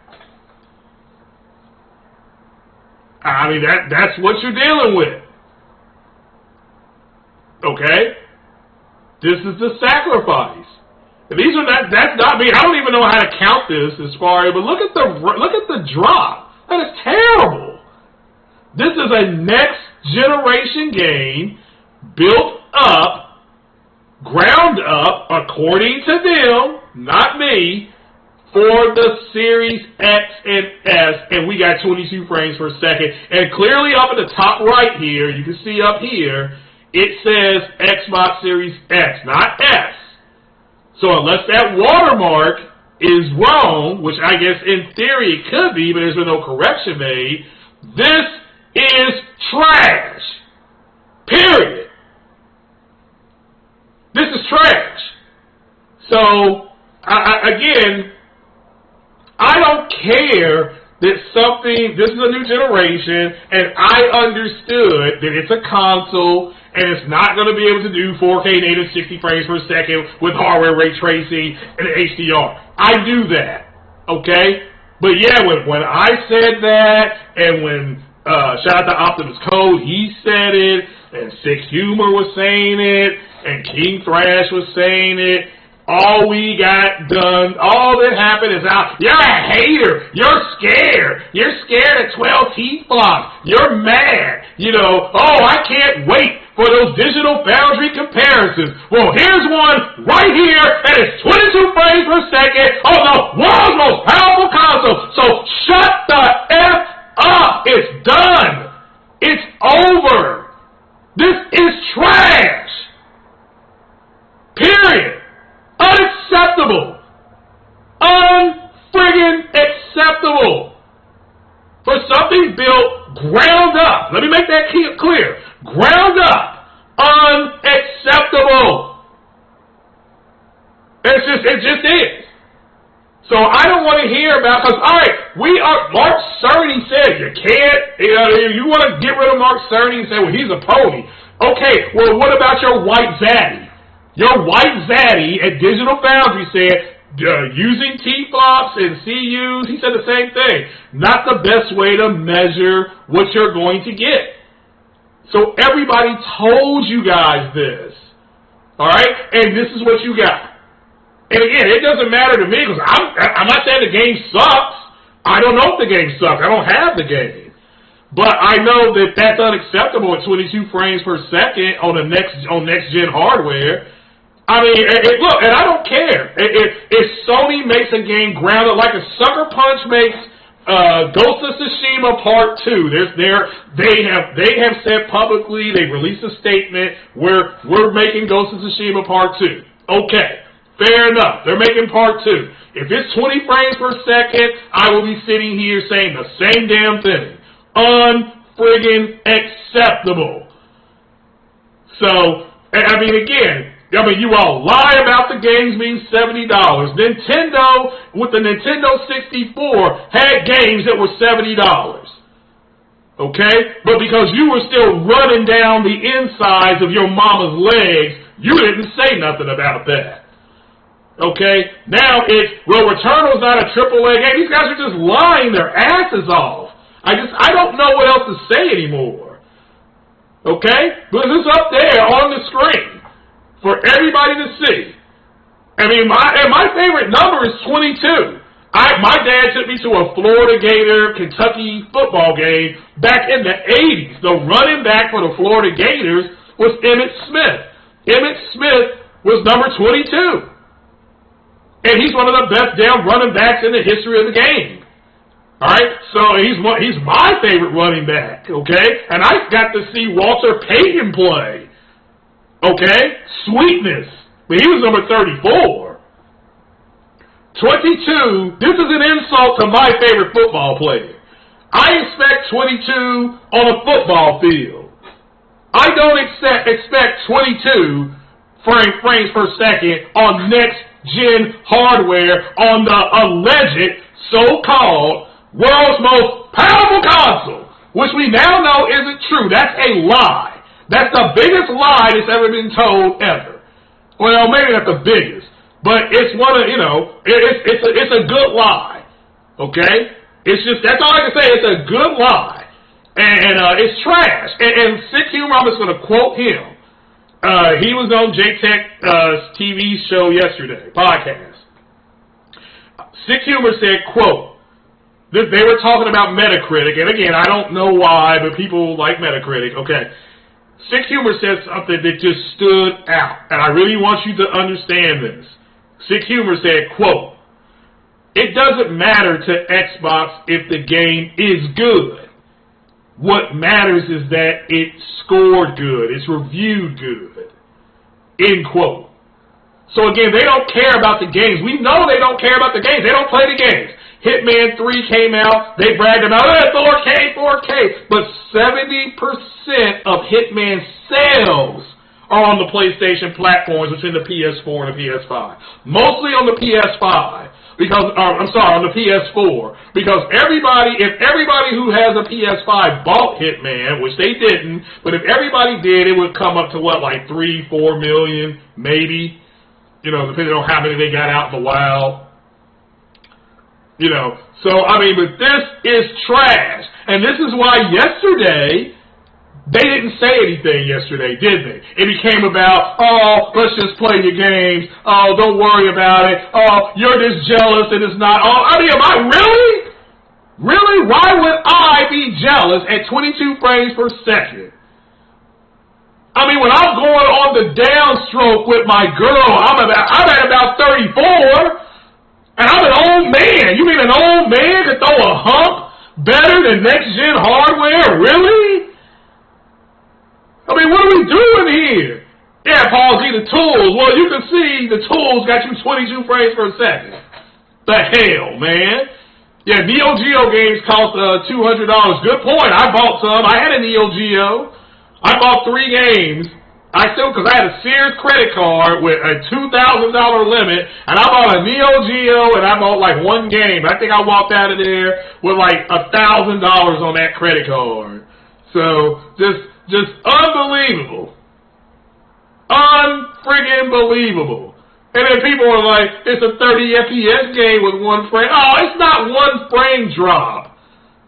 I mean, that's what you're dealing with. Okay? This is the sacrifice. These are that's not me. I don't even know how to count this as far as, but look at the drop. That is terrible. This is a next generation game built up, ground up, according to them, not me, for the Series X and S, and we got 22 frames per second. And clearly up at the top right here, you can see up here, it says Xbox Series X, not S. So unless that watermark is wrong, which I guess in theory it could be, but there's been no correction made, this is trash. Period. This is trash. So, again, I don't care that this is a new generation, and I understood that it's a console, and it's not going to be able to do 4K native 60 frames per second with hardware ray tracing and HDR. I do that, okay? But yeah, when I said that, and when, shout out to Optimus Code, he said it, and Six Humor was saying it, and King Thrash was saying it, all we got done, all that happened is you're a hater. You're scared. You're scared of 12 teeth blocks. You're mad. I can't wait for those Digital Foundry comparisons. Well, here's one right here, and it's 22 frames per second on the world's most powerful console. So shut the F up. It's done. It's over. This is trash. Period. Unacceptable. Unfriggin' acceptable. For something built ground up. Let me make that clear. Ground up. Unacceptable. It just is. So I don't want to hear about, because, Mark Cerny said you can't, you want to get rid of Mark Cerny and say, well, he's a pony. Okay, well, what about your white zaddy? Your white zaddy at Digital Foundry said, using T-flops and CUs, he said the same thing. Not the best way to measure what you're going to get. So everybody told you guys this. Alright? And this is what you got. And again, it doesn't matter to me, because I'm not saying the game sucks. I don't know if the game sucks. I don't have the game. But I know that that's unacceptable at 22 frames per second on next-gen hardware. I mean, look, and I don't care. If Sony makes a game grounded, like a Sucker Punch makes Ghost of Tsushima Part 2, they have said publicly, they've released a statement where we're making Ghost of Tsushima Part 2. Okay, fair enough. They're making Part 2. If it's 20 frames per second, I will be sitting here saying the same damn thing. Unfriggin' acceptable. So, I mean, again, you all lie about the games being $70. Nintendo, with the Nintendo 64, had games that were $70. Okay? But because you were still running down the insides of your mama's legs, you didn't say nothing about that. Okay? Now Returnal's not a AAA game. These guys are just lying their asses off. I don't know what else to say anymore. Okay? Because it's up there on the screen for everybody to see. I mean, my favorite number is 22. My dad took me to a Florida Gator Kentucky football game back in the 80s. The running back for the Florida Gators was Emmitt Smith. Emmitt Smith was number 22. And he's one of the best damn running backs in the history of the game. All right? So he's my favorite running back, okay? And I got to see Walter Payton play. Okay? Sweetness. But he was number 34. 22, this is an insult to my favorite football player. I expect 22 on a football field. I don't expect 22 frames per second on next-gen hardware on the alleged so-called world's most powerful console, which we now know isn't true. That's a lie. That's the biggest lie that's ever been told ever. Well, maybe not the biggest, but it's one of, it's a good lie. Okay? It's just, that's all I can say. It's a good lie. And it's trash. And Sick Humor, I'm just going to quote him. He was on J-Tech TV show yesterday, podcast. Sick Humor said, quote, they were talking about Metacritic, and again, I don't know why, but people like Metacritic. Okay. Sick Humor said something that just stood out, and I really want you to understand this. Sick Humor said, quote, it doesn't matter to Xbox if the game is good. What matters is that it scored good, it's reviewed good, end quote. So again, they don't care about the games. We know they don't care about the games. They don't play the games. Hitman 3 came out, they bragged about, 4K, but 70% of Hitman sales are on the PlayStation platforms between the PS4 and the PS5. Mostly on the PS5, because, on the PS4, because if everybody who has a PS5 bought Hitman, which they didn't, but if everybody did, it would come up to like 3-4 million, maybe, depending on how many they got out in the wild. But this is trash. And this is why yesterday, they didn't say anything yesterday, did they? It became about, let's just play your games. Oh, don't worry about it. Oh, you're just jealous and it's not. Am I really? Really? Why would I be jealous at 22 frames per second? When I'm going on the downstroke with my girl, I'm at about 34. And I'm an old man. You mean an old man can throw a hump better than next-gen hardware? Really? What are we doing here? Yeah, Paul, see the tools. Well, you can see the tools got you 22 frames per second. The hell, man. Yeah, Neo Geo games cost $200. Good point. I bought some. I had a Neo Geo. I bought 3 games. Because I had a Sears credit card with a $2,000 limit, and I bought a Neo Geo, and I bought like 1 game. I think I walked out of there with like $1,000 on that credit card. So, just unbelievable. Unfriggin' believable. And then people are like, it's a 30 FPS game with 1 frame. Oh, it's not 1 frame drop.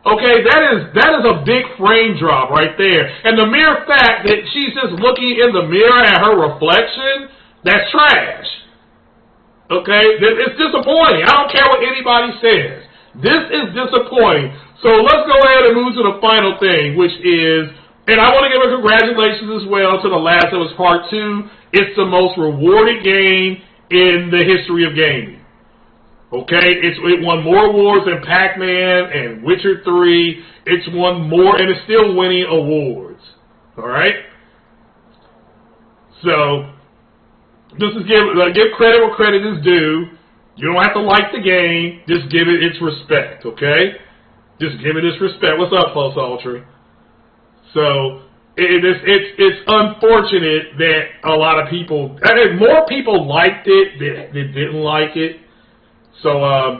Okay, that is a big frame drop right there. And the mere fact that she's just looking in the mirror at her reflection, that's trash. Okay, it's disappointing. I don't care what anybody says. This is disappointing. So let's go ahead and move to the final thing, which is, and I want to give a congratulations as well to The Last of Us Part 2. It's the most rewarded game in the history of gaming. Okay, it won more awards than Pac-Man and Witcher 3. It's won more, and it's still winning awards. All right. So, this is give credit where credit is due. You don't have to like the game. Just give it its respect. Okay. Just give it its respect. What's up, Pulse Ultra? So, it's unfortunate that a lot of people, more people liked it than didn't like it. So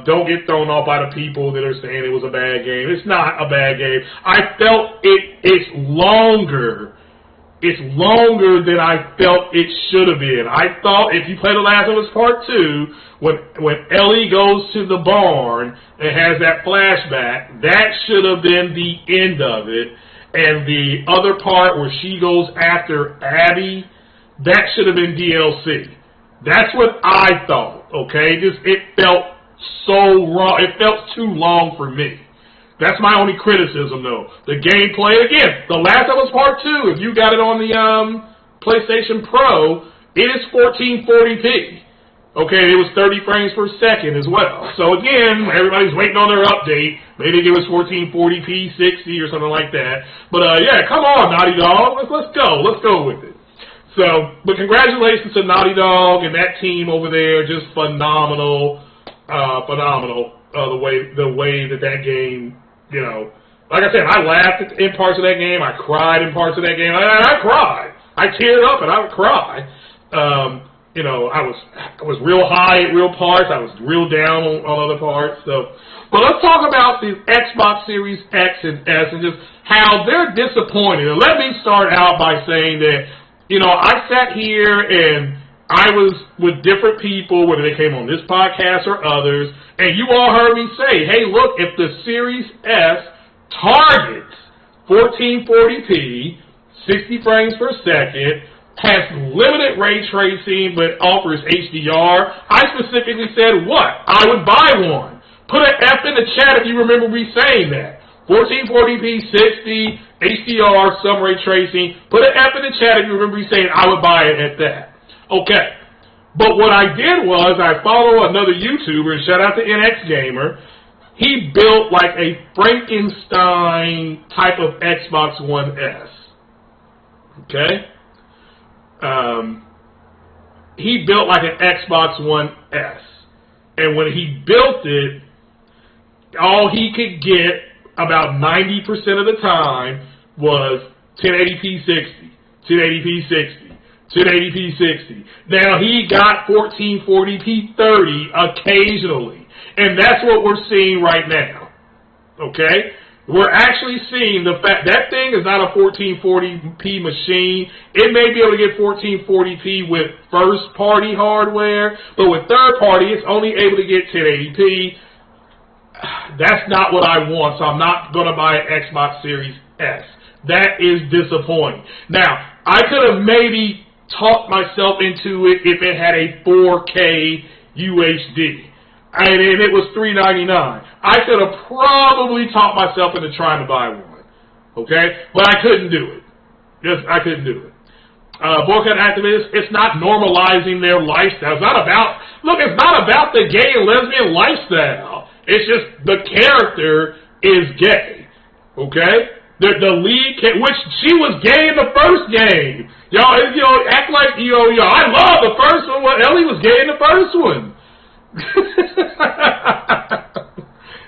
don't get thrown off by the people that are saying it was a bad game. It's not a bad game. I felt it's longer. It's longer than I felt it should have been. I thought if you play The Last of Us Part 2, when Ellie goes to the barn and has that flashback, that should have been the end of it. and the other part where she goes after Abby, that should have been DLC. That's what I thought, okay? It felt so wrong. It felt too long for me. That's my only criticism, though. The gameplay, again, The Last of Us Part 2, if you got it on the PlayStation Pro, it is 1440p. Okay, it was 30 frames per second as well. So again, everybody's waiting on their update. Maybe give us 1440p, 60 or something like that. But yeah, come on, Naughty Dog. Let's go. Let's go with it. So, but congratulations to Naughty Dog and that team over there. Just phenomenal, phenomenal. The way that game, you know, like I said, I laughed in parts of that game. I cried in parts of that game. I cried. I teared up and I would cry. You know, I was real high at real parts. I was real down on other parts. So, but let's talk about the Xbox Series X and S and just how they're disappointed. And let me start out by saying that, you know, I sat here and I was with different people, whether they came on this podcast or others, and you all heard me say, hey, look, if the Series S targets 1440p, 60 frames per second, has limited ray tracing but offers HDR, I specifically said what? I would buy one. Put an F in the chat if you remember me saying that. 1440p, 60, HDR, some ray tracing. Put an F in the chat if you remember me saying I would buy it at that. Okay. But what I did was I follow another YouTuber, shout out to NX Gamer. He built like a Frankenstein type of Xbox One S. Okay? He built like an Xbox One S. And when he built it, all he could get about 90% of the time was 1080p 60, 1080p 60, 1080p 60. Now he got 1440p 30 occasionally. And that's what we're seeing right now. Okay? We're actually seeing the fact that thing is not a 1440p machine. It may be able to get 1440p with first-party hardware, but with third-party, it's only able to get 1080p. That's not what I want, so I'm not going to buy an Xbox Series S. That is disappointing. Now, I could have maybe talked myself into it if it had a 4K UHD. And it was $399. I could have probably talked myself into trying to buy one. Okay? But I couldn't do it. I couldn't do it. Boycott activists, it's not normalizing their lifestyle. It's not about the gay and lesbian lifestyle. It's just the character is gay. Okay? The lead, which she was gay in the first game. Y'all, act like, I love the first one. Well, Ellie was gay in the first one.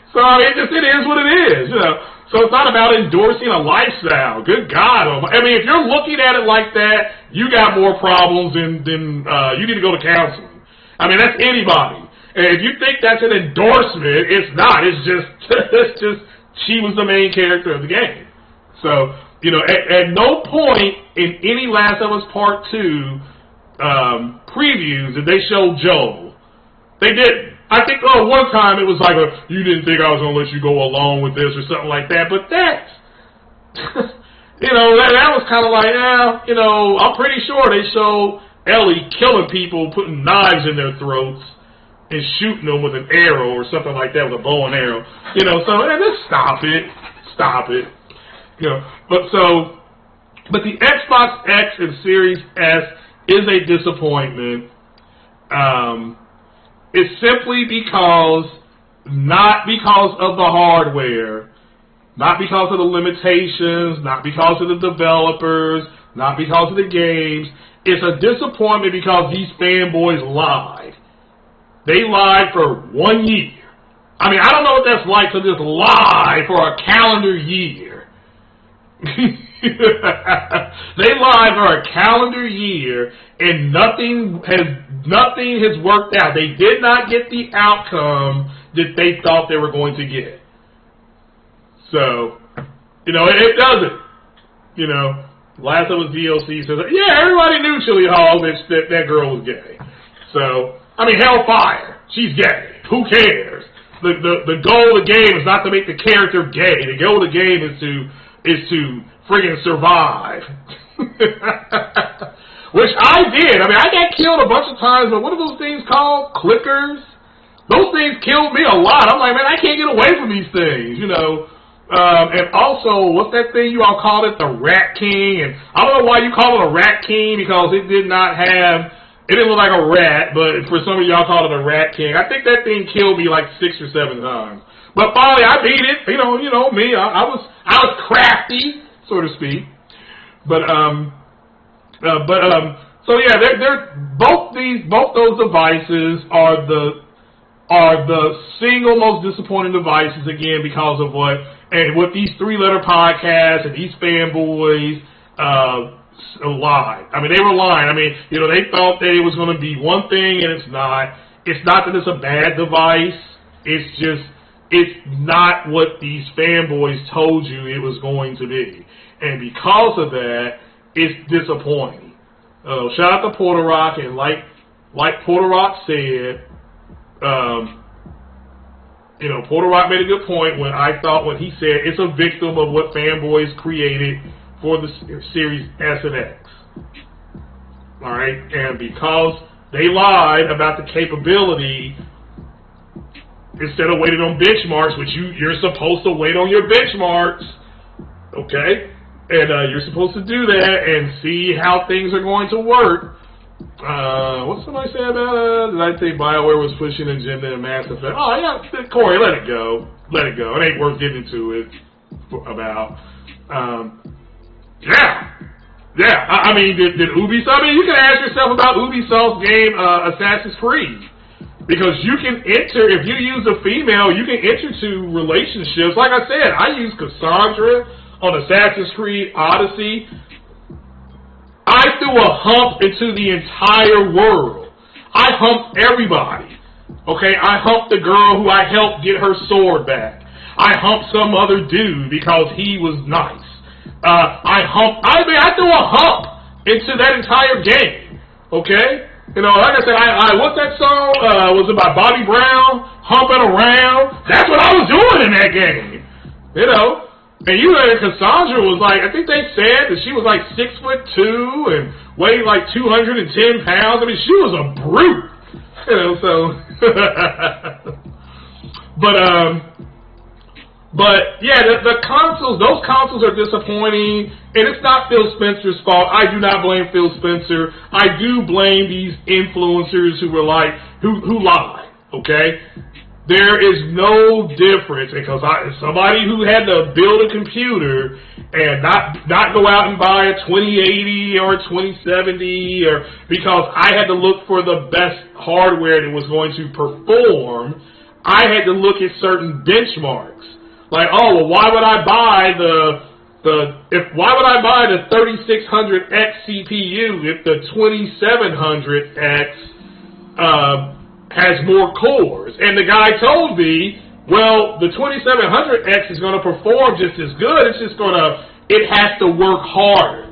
So it is what it is, So it's not about endorsing a lifestyle. Good God! I mean, if you're looking at it like that, you got more problems than you need to go to counseling. I mean, that's anybody. And if you think that's an endorsement, it's not. It's just she was the main character of the game. So at no point in any Last of Us Part 2 previews did they show Joel. They didn't. I think, one time it was like, you didn't think I was going to let you go along with this or something like that. But that was kind of like, I'm pretty sure they show Ellie killing people, putting knives in their throats, and shooting them with an arrow or something like that, with a bow and arrow. So just stop it. Stop it. But the Xbox X and Series S is a disappointment. It's simply not because of the hardware, not because of the limitations, not because of the developers, not because of the games. It's a disappointment because these fanboys lied. They lied for 1 year. I mean, I don't know what that's like to just lie for a calendar year. They lied for a calendar year, and nothing has worked out. They did not get the outcome that they thought they were going to get. So, it doesn't. Last of Us DLC says, yeah, everybody knew Chili Hog that girl was gay. So, I mean, Hellfire, she's gay. Who cares? The goal of the game is not to make the character gay. The goal of the game is to is to friggin' survive. Which I did. I mean, I got killed a bunch of times, but what are those things called? Clickers? Those things killed me a lot. I'm like, man, I can't get away from these things, you know. And also, what's that thing you all called it? The Rat King. And I don't know why you call it a Rat King, because it didn't look like a rat, but for some of y'all call it a Rat King. I think that thing killed me like 6 or 7 times. But finally, I beat it. You know me. I was crafty, so to speak. So yeah, they're both those devices are the single most disappointing devices, again, because of what these 3-letter podcasts and these fanboys lied. I mean, they were lying. I mean, you know, they thought that it was going to be one thing, and it's not. It's not that it's a bad device. It's just, it's not what these fanboys told you it was going to be. And because of that, it's disappointing. Shout out to Porter Rock, and like Porter Rock said, you know, Porter Rock made a good point when he said it's a victim of what fanboys created for the series S and X. All right, and because they lied about the capability, instead of waiting on benchmarks, which you're supposed to wait on your benchmarks, okay, and you're supposed to do that and see how things are going to work. What somebody say about did I say BioWare was pushing an agenda in Mass Effect? Oh yeah, Corey, let it go. It ain't worth getting into it about. Yeah. I mean, did Ubisoft? I mean, you can ask yourself about Ubisoft's game Assassin's Creed, because you can enter, if you use a female, you can enter to relationships. Like I said, I use Cassandra on Assassin's Creed Odyssey. I threw a hump into the entire world. I humped everybody. Okay, I humped the girl who I helped get her sword back. I humped some other dude because he was nice. I threw a hump into that entire game. Okay? You know, like I said, what's that song? Was it by Bobby Brown? Humping Around? That's what I was doing in that game. You know? And Cassandra was like, I think they said that she was like 6'2" and weighed like 210 pounds. I mean, she was a brute. You know, so. But yeah, the consoles, those consoles are disappointing, and it's not Phil Spencer's fault. I do not blame Phil Spencer. I do blame these influencers who lie. Okay. There is no difference, because somebody who had to build a computer and not go out and buy a 2080 or a 2070, or because I had to look for the best hardware that was going to perform, I had to look at certain benchmarks. Like, oh, well, why would I buy the 3600X CPU if the 2700X has more cores? And the guy told me, well, the 2700X is going to perform just as good. It has to work harder.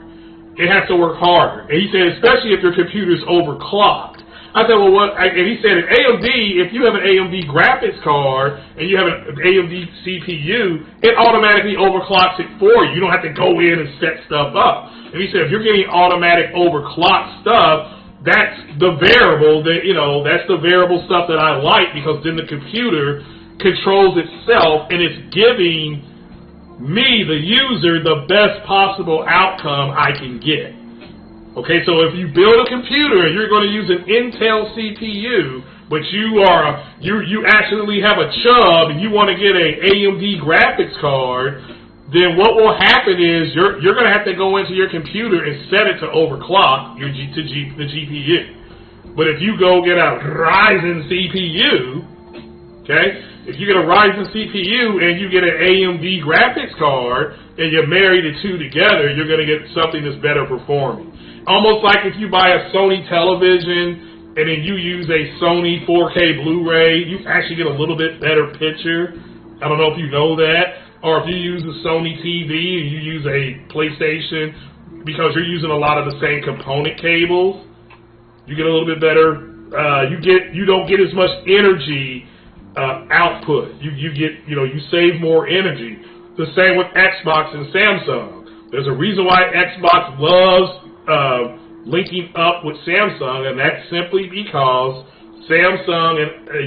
It has to work harder. And he said, especially if your computer's overclocked. I said, well, what? And he said, at AMD, if you have an AMD graphics card and you have an AMD CPU, it automatically overclocks it for you. You don't have to go in and set stuff up. And he said, if you're getting automatic overclocked stuff, that's the variable that's the variable stuff that I like, because then the computer controls itself and it's giving me, the user, the best possible outcome I can get. Okay, so if you build a computer and you're going to use an Intel CPU, but you actually have a chub and you want to get an AMD graphics card, then what will happen is you're going to have to go into your computer and set it to overclock the GPU. But if you go get a Ryzen CPU, okay, if you get a Ryzen CPU and you get an AMD graphics card and you marry the two together, you're going to get something that's better performing. Almost like if you buy a Sony television and then you use a Sony 4K Blu-ray, you actually get a little bit better picture. I don't know if you know that. Or if you use a Sony TV and you use a PlayStation, because you're using a lot of the same component cables, you get a little bit better. You don't get as much energy output. You save more energy. the same with Xbox and Samsung. There's a reason why Xbox loves linking up with Samsung, and that's simply because Samsung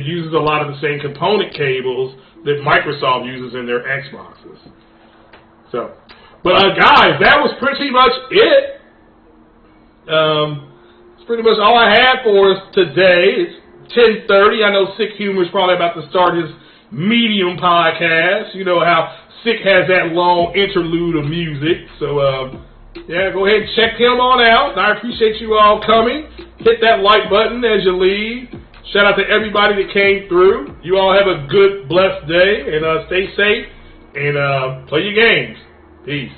uses a lot of the same component cables that Microsoft uses in their Xboxes. So, but guys, that was pretty much it. It's pretty much all I had for us today. It's 10:30. I know Sick Humor is probably about to start his Medium podcast. You know how Sick has that long interlude of music. So, yeah, go ahead and check him on out. I appreciate you all coming. Hit that like button as you leave. Shout out to everybody that came through. You all have a good, blessed day, and stay safe, and play your games. Peace.